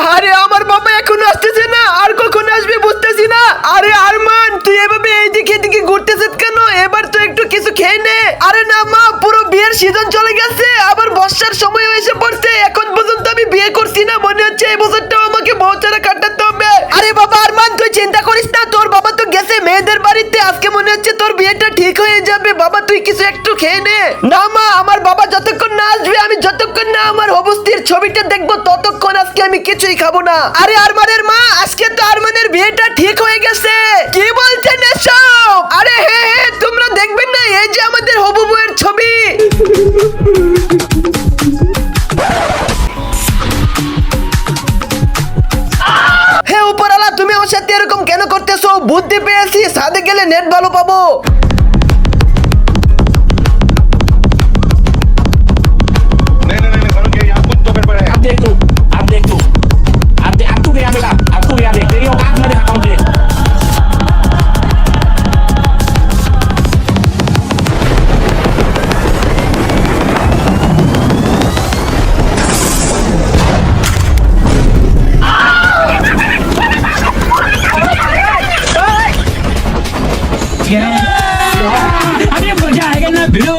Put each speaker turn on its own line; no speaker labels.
আরে আমার বাবা এখনো আসতেছে না, আর কখন আসবে বুঝতেছি না। আরে আরমান, তুই এভাবে এইদিকে এদিকে ঘুরতেছিস কেন? এবার তো একটু কিছু খেয়ে নে। আরে না মা, পুরো বিয়ের সিজন চলে গেছে, আবার বর্ষার সময় এসে পড়ছে, এখন পর্যন্ত আমি বিয়ে করছি না। মনে হচ্ছে এই বছরটাও আমাকে বউ ছাড়া কাটাতে হবে। আরে বাবা আরমান, তুই চিন্তা করিস না, তোর বাবা তো গেছে মেয়েদের বাড়িতে, আজকে মনে হচ্ছে তোর বিয়েটা ঠিক হয়ে যাবে। বাবা তুই কিছু একটু খেয়ে নে। না মা, আমার বাবা যতক্ষণ না আসবে, আমি যতক্ষণ না আমার হবস্তির ছবিটা দেখবো ততক্ষণ আজকে আমি কিছুই খাবো না। আরে আরমানের মা, আজকে তো আরমানের বিয়েটা ঠিক হয়ে গেছে। কি বলছেন এসব? আরে হ্যাঁ হ্যাঁ, তোমরা দেখবেন না, এই যে আমাদের হবু বউয়ের ছবি। হে উপরওয়ালা, তুমি আমার সাথে এরকম কেন করতেছো? বুদ্ধি পেয়েছি, সাথে গেলে নেট ভালো পাবো।
Update tu. Update aku dia ambil lah. Aku dia ambil. Jadi orang mana dia account dia. আমি মজা আएगा ना भिड़ो।